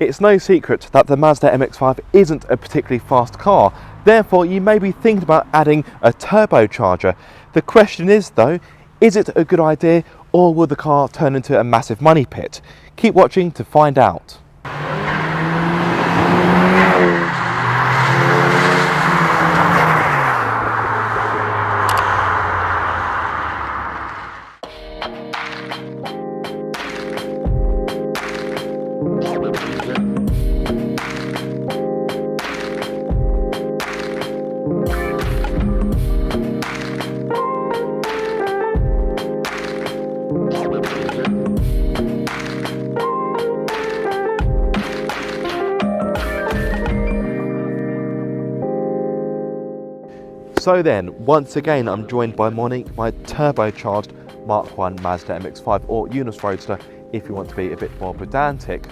It's no secret that the Mazda MX-5 isn't a particularly fast car, therefore you may be thinking about adding a turbocharger. The question is though, is it a good idea or will the car turn into a massive money pit? Keep watching to find out. So then, once again, I'm joined by Monique, my turbocharged Mark 1 Mazda MX-5 or Yunus Roadster, if you want to be a bit more pedantic.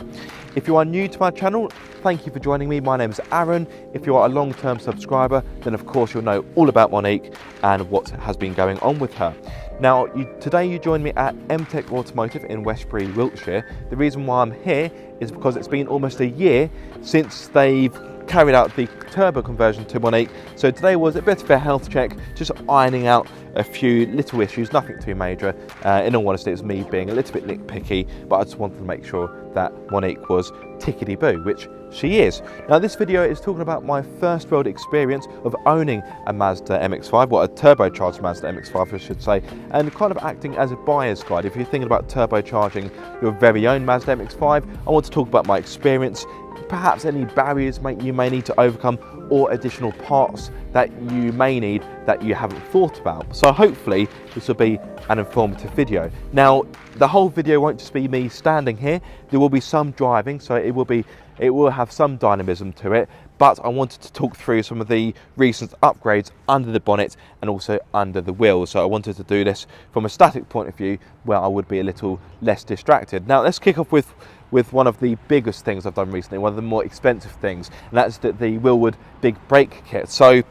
If you are new to my channel, thank you for joining me. My name is Aaron. If you are a long-term subscriber, then of course you'll know all about Monique and what has been going on with her. Now, today you join me at MTech Automotive in Westbury, Wiltshire. The reason why I'm here is because it's been almost a year since they've carried out the turbo conversion to Monique. So today was a bit of a health check, just ironing out a few little issues, nothing too major. In all honesty, it was me being a little bit nitpicky, but I just wanted to make sure that Monique was tickety-boo, which she is. Now this video is talking about my first world experience of owning a Mazda MX-5, well, a turbocharged Mazda MX-5 I should say, and kind of acting as a buyer's guide. If you're thinking about turbocharging your very own Mazda MX-5, I want to talk about my experience, perhaps any barriers you may need to overcome or additional parts that you may need that you haven't thought about. So hopefully this will be an informative video. Now the whole video won't just be me standing here, there will be some driving, so it will have some dynamism to it, but I wanted to talk through some of the recent upgrades under the bonnet and also under the wheels. So I wanted to do this from a static point of view where I would be a little less distracted. Now let's kick off with one of the biggest things I've done recently, one of the more expensive things, and that's the Wilwood big brake kit. So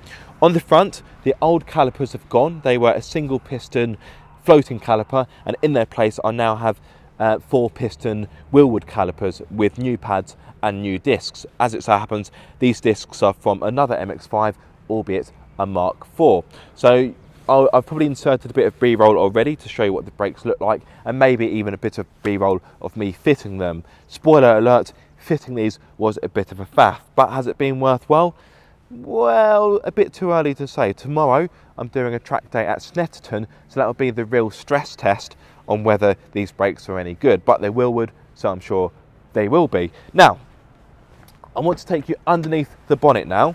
on the front, the old calipers have gone. They were a single piston floating caliper, and in their place I now have 4-piston Wilwood calipers with new pads and new discs. As it so happens, these discs are from another MX-5, albeit a Mark 4. So I've probably inserted a bit of B-roll already to show you what the brakes look like, and maybe even a bit of B-roll of me fitting them. Spoiler alert, fitting these was a bit of a faff, but has it been worthwhile? Well, a bit too early to say. Tomorrow I'm doing a track day at Snetterton, so that will be the real stress test on whether these brakes are any good, but they're Wilwood, so I'm sure they will be. Now, I want to take you underneath the bonnet now.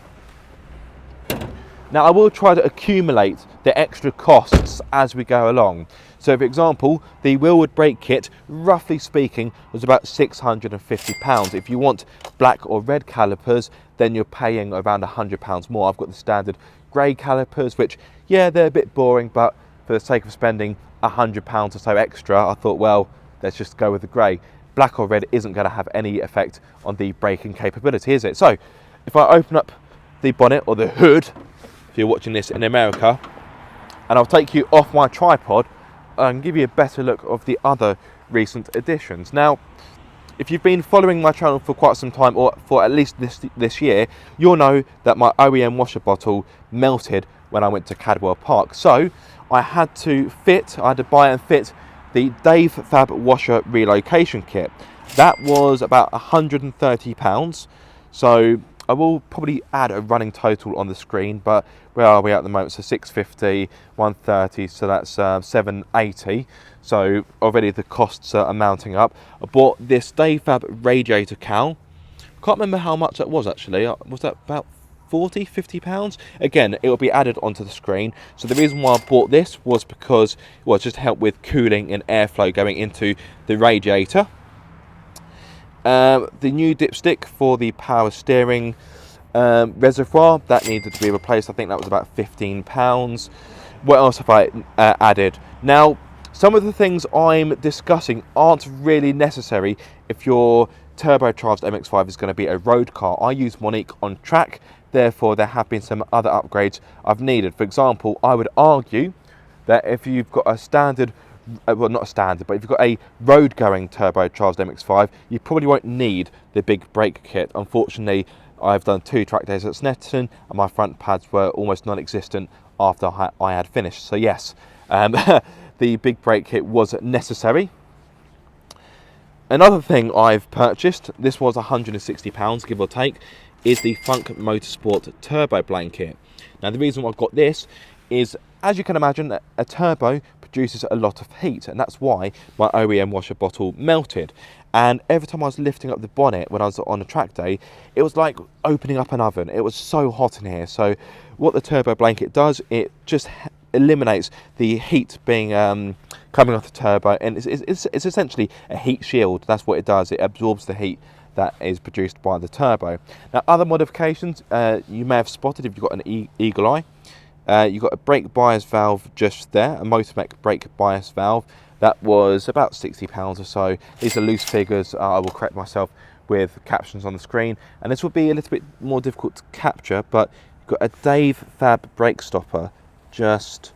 Now I will try to accumulate the extra costs as we go along. So for example, the Wilwood brake kit, roughly speaking, was about £650. If you want black or red calipers, then you're paying around £100 more. I've got the standard grey calipers, which, yeah, they're a bit boring, but for the sake of spending £100 or so extra, I thought, well, let's just go with the grey. Black or red isn't going to have any effect on the braking capability, is it? So if I open up the bonnet or the hood, if you're watching this in America, and I'll take you off my tripod and give you a better look of the other recent additions. Now, if you've been following my channel for quite some time, or for at least this year, you'll know that my OEM washer bottle melted when I went to Cadwell Park. So I had to buy and fit the Dave Fab washer relocation kit. That was about £130. So I will probably add a running total on the screen, but where are we at the moment? So 650, 130, so that's 780. So already the costs are mounting up. I bought this Dave Fab radiator cowl. Can't remember how much that was actually. Was that about 40, 50 pounds? Again, it will be added onto the screen. So the reason why I bought this was because, well, just to help with cooling and airflow going into the radiator. The new dipstick for the power steering reservoir, that needed to be replaced. I think that was about £15. What else have I added? Now, some of the things I'm discussing aren't really necessary if your turbocharged MX-5 is going to be a road car. I use Monique on track, therefore there have been some other upgrades I've needed. For example, I would argue that if you've got a standard well, not a standard, but if you've got a road-going turbocharged MX-5, you probably won't need the big brake kit. Unfortunately, I've done 2 track days at Snetterton, and my front pads were almost non-existent after I had finished. So yes, the big brake kit was necessary. Another thing I've purchased, this was £160, give or take, is the Funk Motorsport Turbo Blanket. Now the reason why I've got this is, as you can imagine, a turbo produces a lot of heat, and that's why my OEM washer bottle melted. And every time I was lifting up the bonnet when I was on a track day, it was like opening up an oven. It was so hot in here. So what the turbo blanket does, it just eliminates the heat being coming off the turbo, and it's essentially a heat shield. That's what it does. It absorbs the heat that is produced by the turbo. Now, other modifications you may have spotted if you've got an eagle eye. You've got a brake bias valve just there, a Motormech brake bias valve. That was about £60 or so. These are loose figures. I will correct myself with captions on the screen, and this will be a little bit more difficult to capture, but you've got a Dave Fab brake stopper just,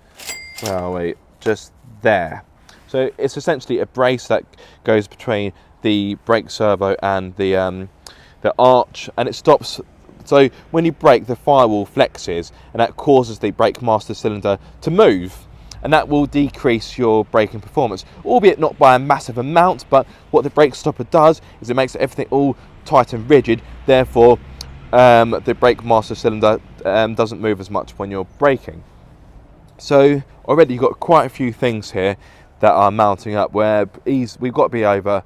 well, wait, just there. So it's essentially a brace that goes between the brake servo and the arch, and it stops. So when you brake, the firewall flexes, and that causes the brake master cylinder to move, and that will decrease your braking performance, albeit not by a massive amount. But what the brake stopper does is it makes everything all tight and rigid. Therefore, the brake master cylinder doesn't move as much when you're braking. So already you've got quite a few things here that are mounting up, where we've got to be over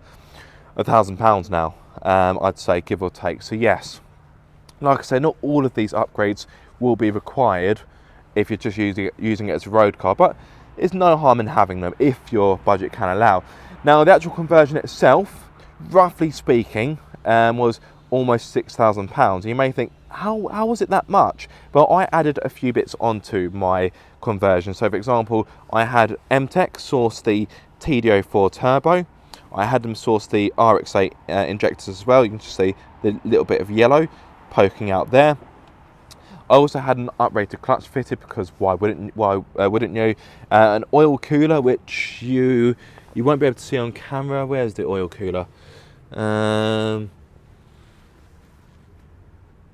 £1,000 now, I'd say, give or take. So yes, like I say, not all of these upgrades will be required if you're just using it as a road car, but there's no harm in having them if your budget can allow. Now, the actual conversion itself, roughly speaking, was almost £6,000. You may think, how was it that much? Well, I added a few bits onto my conversion. So, for example, I had MTech source the TD04 Turbo. I had them source the RX8 injectors as well. You can just see the little bit of yellow poking out there. I also had an uprated clutch fitted, because why wouldn't you? An oil cooler, which you won't be able to see on camera. Where's the oil cooler?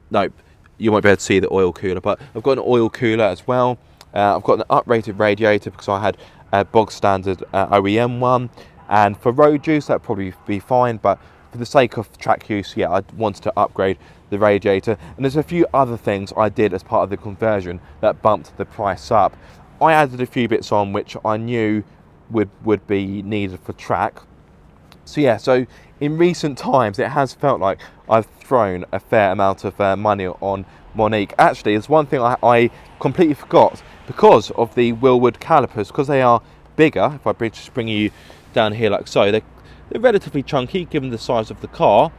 Nope, you won't be able to see the oil cooler, but I've got an oil cooler as well. I've got an uprated radiator because I had a bog standard OEM one, and for road use that'd probably be fine, but for the sake of track use, yeah, I wanted to upgrade the radiator. And there's a few other things I did as part of the conversion that bumped the price up. I added a few bits on which I knew would be needed for track. So yeah, so in recent times it has felt like I've thrown a fair amount of money on Monique. Actually, there's one thing I completely forgot, because of the Willwood calipers, because they are bigger. If I just bring you down here like so, they're relatively chunky given the size of the car.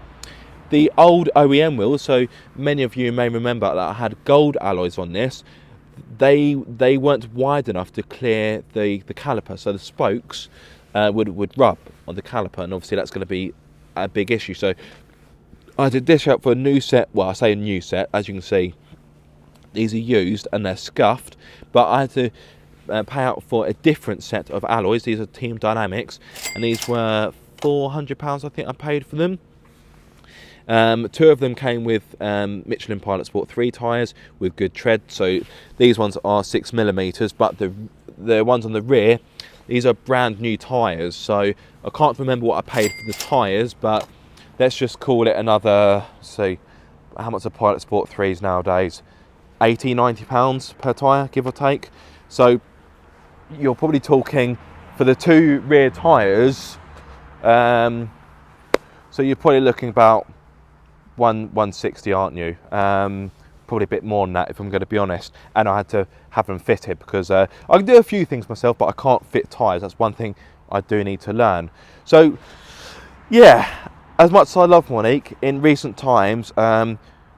The old OEM wheels, so many of you may remember that I had gold alloys on this. They weren't wide enough to clear the caliper, so the spokes would rub on the caliper, and obviously that's going to be a big issue. So I had to dish out for a new set. Well, I say a new set, as you can see, these are used and they're scuffed, but I had to pay out for a different set of alloys. These are Team Dynamics, and these were £400, I think I paid for them. 2 of them came with Michelin Pilot Sport 3 tyres with good tread. So these ones are 6mm, but the ones on the rear, these are brand new tyres. So I can't remember what I paid for the tyres, but let's just call it another, see, how much are Pilot Sport 3s nowadays? £80, £90 per tyre, give or take. So you're probably talking, for the 2 rear tyres, so you're probably looking about 160, aren't you? Probably a bit more than that, if I'm going to be honest. And I had to have them fitted, because I can do a few things myself, but I can't fit tyres. That's one thing I do need to learn. So yeah, as much as I love Monique, in recent times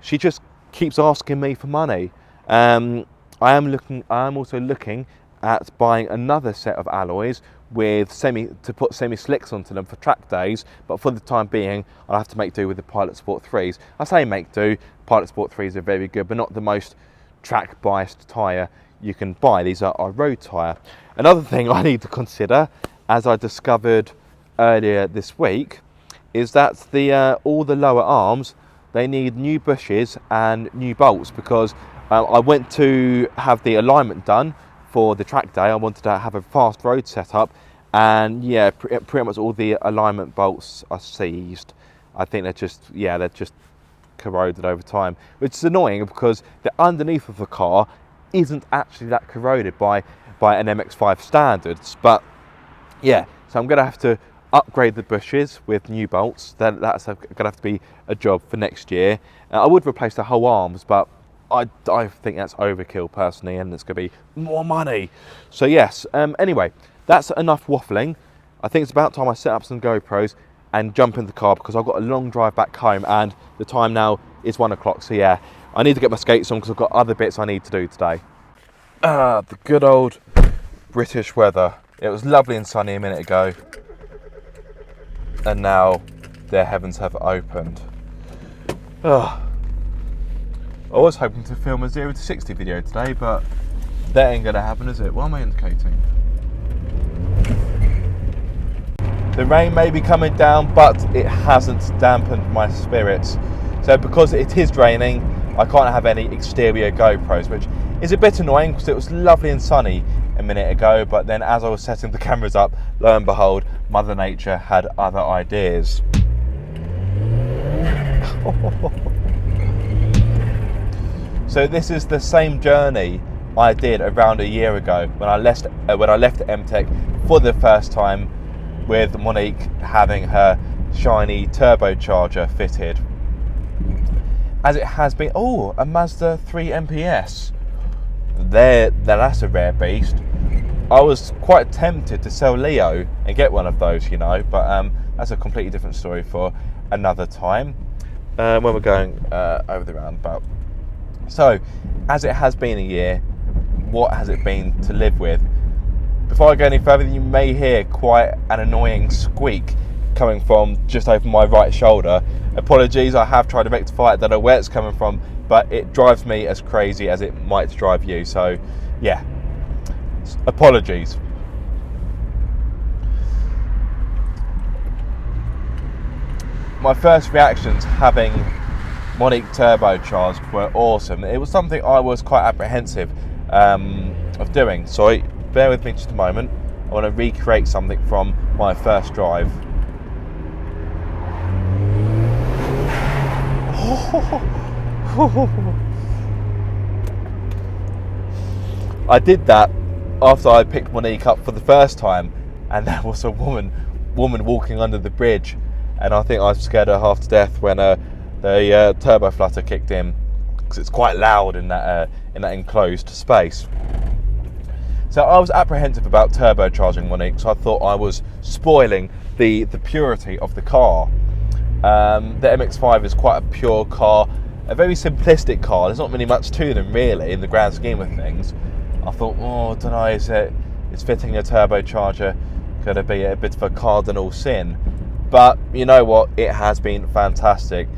she just keeps asking me for money. I am also looking at buying another set of alloys with to put semi slicks onto them for track days, but for the time being I'll have to make do with the Pilot Sport 3s. I say make do, Pilot Sport 3s are very good, but not the most track biased tyre you can buy. These are our road tyre. Another thing I need to consider, as I discovered earlier this week, is that all the lower arms, they need new bushes and new bolts, because I went to have the alignment done for the track day. I wanted to have a fast road setup, and yeah, pretty much all the alignment bolts are seized. I think they're just corroded over time, which is annoying because the underneath of the car isn't actually that corroded by an MX-5 standards. But yeah, so I'm going to have to upgrade the bushes with new bolts. That's going to have to be a job for next year. I would replace the whole arms, but I think that's overkill personally, and it's going to be more money. So yes, anyway, that's enough waffling. I think it's about time I set up some GoPros and jump in the car, because I've got a long drive back home and the time now is 1 o'clock. So yeah, I need to get my skates on because I've got other bits I need to do today. The good old British weather. It was lovely and sunny a minute ago, and now their heavens have opened. I was hoping to film a 0 to 60 video today, but that ain't gonna happen, is it? What am I indicating? The rain may be coming down, but it hasn't dampened my spirits. So because it is raining, I can't have any exterior GoPros, which is a bit annoying because it was lovely and sunny a minute ago, but then as I was setting the cameras up, lo and behold, Mother Nature had other ideas. So this is the same journey I did around a year ago when I left MTech for the first time, with Monique having her shiny turbocharger fitted. As it has been, a Mazda 3 MPS. That's a rare beast. I was quite tempted to sell Leo and get one of those, but that's a completely different story for another time, when we're going over the roundabout. So, as it has been a year, what has it been to live with? Before I go any further, you may hear quite an annoying squeak coming from just over my right shoulder. Apologies, I have tried to rectify it. I don't know where it's coming from, but it drives me as crazy as it might drive you. So, yeah, apologies. My first reactions having Monique turbocharged were awesome. It was something I was quite apprehensive of doing. So bear with me just a moment. I want to recreate something from my first drive. I did that after I picked Monique up for the first time, and there was a woman walking under the bridge, and I think I scared her half to death when the turbo flutter kicked in, because it's quite loud in that enclosed space. So I was apprehensive about turbocharging Monique, so I thought I was spoiling the purity of the car. The MX-5 is quite a pure car, a very simplistic car. There's not really much to them really in the grand scheme of things. I thought, I don't know, is fitting a turbocharger going to be a bit of a cardinal sin? But you know what, it has been fantastic.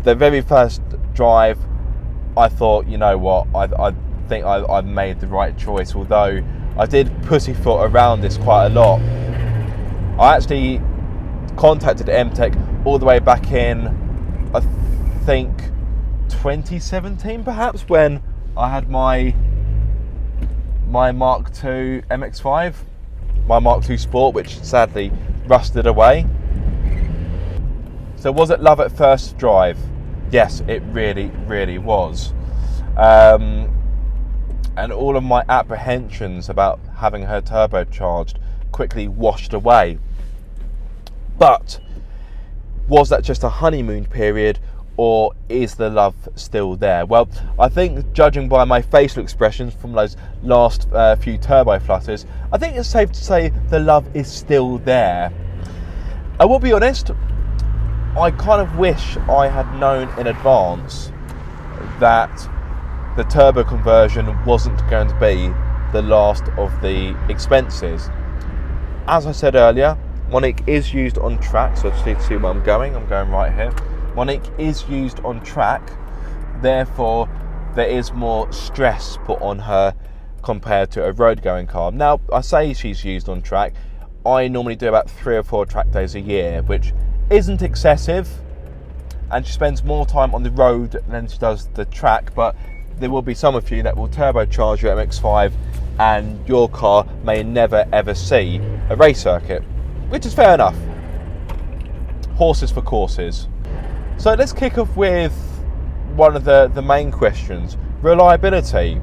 The very first drive, I thought, you know what, I think I've made the right choice, although I did pussyfoot around this quite a lot. I actually contacted MTech all the way back in, I think 2017 perhaps, when I had my Mark II MX-5, my Mark II Sport, which sadly rusted away. So was it love at first drive? Yes, it really, really was. And all of my apprehensions about having her turbocharged quickly washed away. But was that just a honeymoon period, or is the love still there? Well, I think judging by my facial expressions from those last few turbo flutters, I think it's safe to say the love is still there. I will be honest, I kind of wish I had known in advance that the turbo conversion wasn't going to be the last of the expenses. As I said earlier, Monique is used on track, so I just need to see where I'm going. I'm going right here. Monique is used on track, therefore there is more stress put on her compared to a road going car. Now, I say she's used on track, I normally do about 3 or 4 track days a year, which isn't excessive, and she spends more time on the road than she does the track, but there will be some of you that will turbocharge your MX-5 and your car may never ever see a race circuit, which is fair enough. Horses for courses. So let's kick off with one of the main questions, reliability,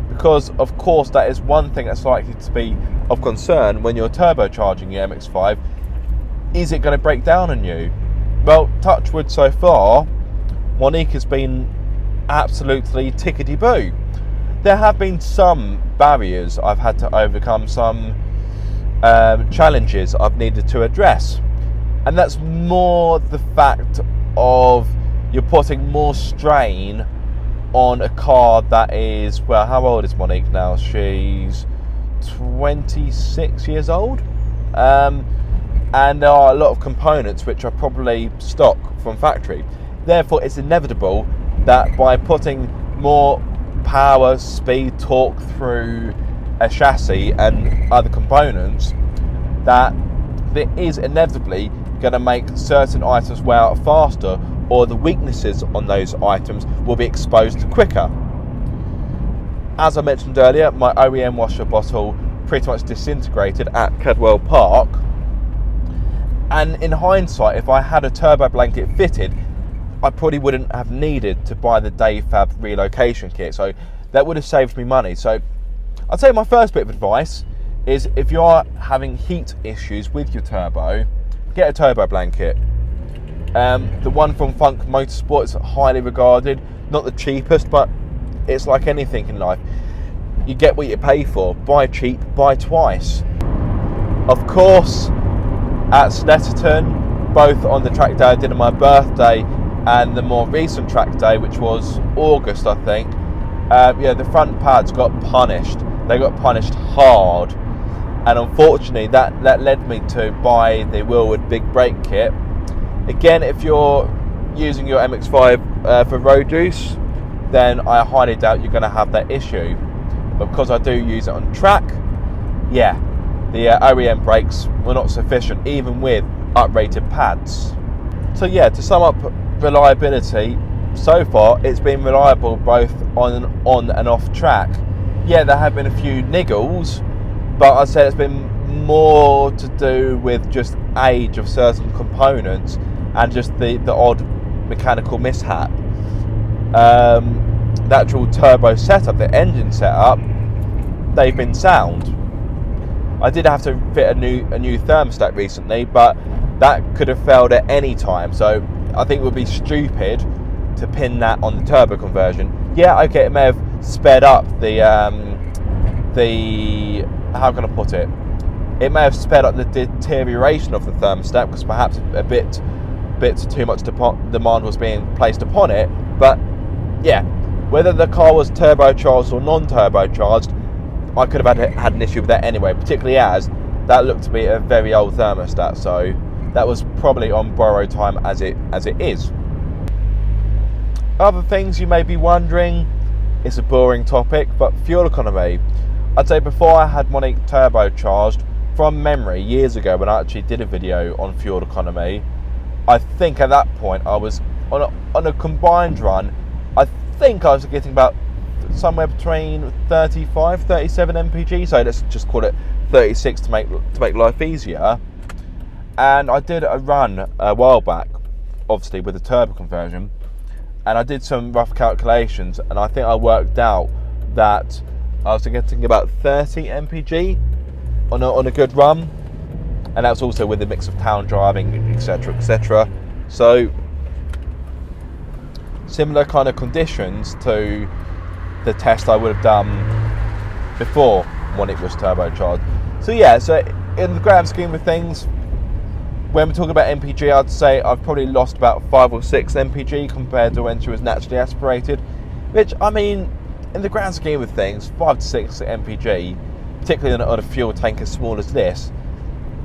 because of course that is one thing that's likely to be of concern when you're turbocharging your MX-5. Is it going to break down on you? Well, touch wood, so far Monique has been absolutely tickety-boo. There have been some barriers I've had to overcome, some challenges I've needed to address, and that's more the fact of you're putting more strain on a car that is, well, how old is Monique now? She's 26 years old, and there are a lot of components which are probably stock from factory. Therefore, it's inevitable that by putting more power, speed, torque through a chassis and other components, that it is inevitably going to make certain items wear out faster, or the weaknesses on those items will be exposed quicker. As I mentioned earlier, my OEM washer bottle pretty much disintegrated at Cadwell Park, and in hindsight, if I had a turbo blanket fitted, I probably wouldn't have needed to buy the Dayfab relocation kit, so that would have saved me money. So I'd say my first bit of advice is, if you are having heat issues with your turbo, get a turbo blanket. The one from Funk Motorsport is highly regarded, not the cheapest, but it's like anything in life. You get what you pay for. Buy cheap, buy twice. Of course, at Snetterton, both on the track day I did on my birthday and the more recent track day, which was August, I think, the front pads got punished. They got punished hard, and unfortunately that led me to buy the Wilwood Big Brake Kit. Again, if you're using your MX-5 for road use, then I highly doubt you're going to have that issue. But because I do use it on track, yeah, the OEM brakes were not sufficient, even with uprated pads. So yeah, to sum up reliability, so far it's been reliable both on and off track. Yeah, there have been a few niggles, but I'd say it's been more to do with just age of certain components and just the odd mechanical mishap. The actual turbo setup, the engine setup, they've been sound. I did have to fit a new thermostat recently, but that could have failed at any time, so I think it would be stupid to pin that on the turbo conversion. Yeah, okay, it may have sped up the how can I put it? It may have sped up the deterioration of the thermostat, because perhaps a bit too much demand was being placed upon it. But yeah, whether the car was turbocharged or non-turbocharged, I could have had an issue with that anyway, particularly as that looked to be a very old thermostat, so that was probably on borrowed time as it is. Other things you may be wondering, it's a boring topic, but fuel economy. I'd say before I had Monique turbocharged, from memory, years ago when I actually did a video on fuel economy, I think at that point I was on a combined run, I think I was getting about somewhere between 35, 37 mpg, so let's just call it 36 to make life easier. And I did a run a while back, obviously with the turbo conversion, and I did some rough calculations, and I think I worked out that I was getting about 30 mpg on a good run, and that was also with a mix of town driving, etc, etc. So similar kind of conditions to the test I would have done before when it was turbocharged. So yeah, so in the grand scheme of things, when we're talking about MPG, I'd say I've probably lost about 5 or 6 MPG compared to when she was naturally aspirated, which, I mean, in the grand scheme of things, 5 to 6 MPG, particularly on a fuel tank as small as this,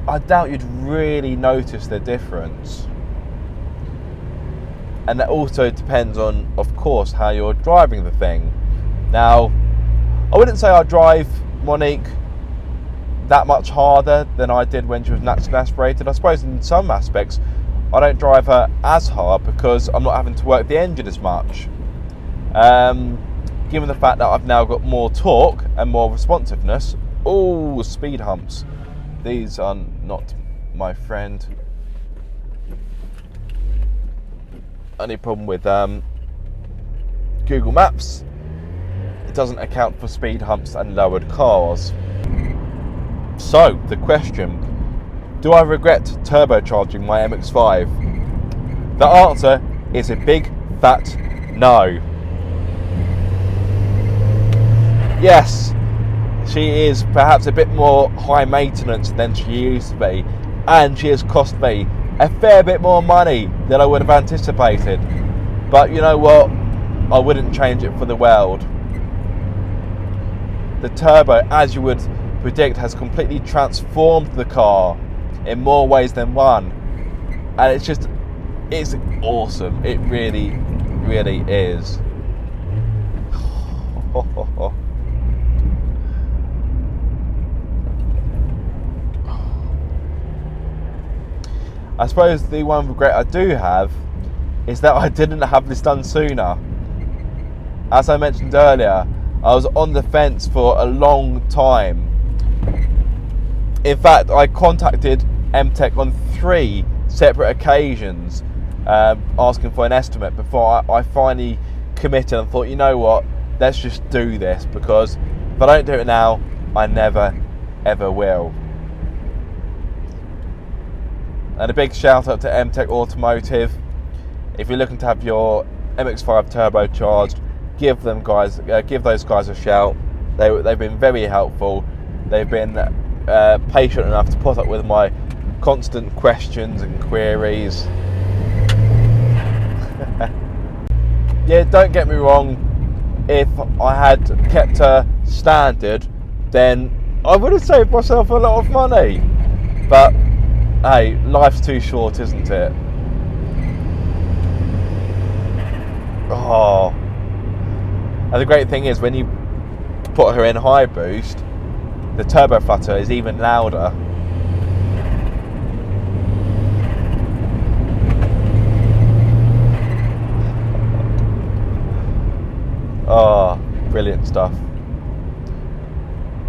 I doubt you'd really notice the difference. And that also depends on, of course, how you're driving the thing. Now, I wouldn't say I drive Monique that much harder than I did when she was naturally aspirated. I suppose in some aspects I don't drive her as hard because I'm not having to work the engine as much. Given the fact that I've now got more torque and more responsiveness. Oh, speed humps. These are not my friend. Only problem with Google Maps, it doesn't account for speed humps and lowered cars. So, the question, do I regret turbocharging my MX-5? The answer is a big fat no. Yes, she is perhaps a bit more high maintenance than she used to be, and she has cost me a fair bit more money than I would have anticipated. But you know what? I wouldn't change it for the world. The turbo, as you would predict, has completely transformed the car in more ways than one. And it's awesome. It really, really is. I suppose the one regret I do have is that I didn't have this done sooner. As I mentioned earlier, I was on the fence for a long time. In fact, I contacted MTech on 3 separate occasions asking for an estimate before I finally committed and thought, you know what, let's just do this, because if I don't do it now, I never ever will. And a big shout out to MTech Automotive. If you're looking to have your MX-5 turbocharged, give those guys a shout. They've been very helpful. They've been patient enough to put up with my constant questions and queries. Yeah, don't get me wrong. If I had kept her standard, then I would have saved myself a lot of money. But hey, life's too short, isn't it? Oh. And the great thing is, when you put her in high boost, the turbo flutter is even louder. Oh, brilliant stuff.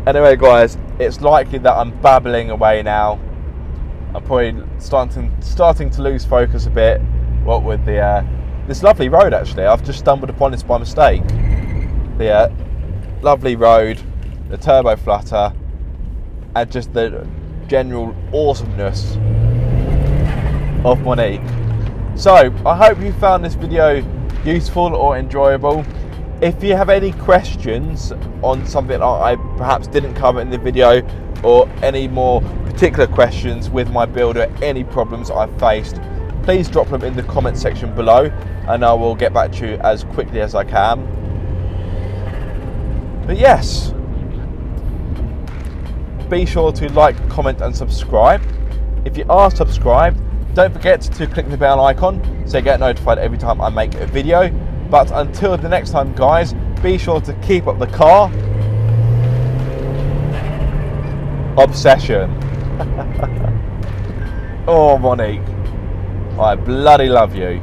Anyway guys, it's likely that I'm babbling away now. I'm probably starting to lose focus a bit. What with this lovely road, actually. I've just stumbled upon this by mistake. The lovely road, the turbo flutter, and just the general awesomeness of Monique. So, I hope you found this video useful or enjoyable. If you have any questions on something that I perhaps didn't cover in the video, or any more particular questions with my builder, any problems I've faced, please drop them in the comment section below and I will get back to you as quickly as I can. But yes, be sure to like, comment and subscribe. If you are subscribed, don't forget to click the bell icon so you get notified every time I make a video. But until the next time guys, be sure to keep up the car obsession. Oh Monique, I bloody love you.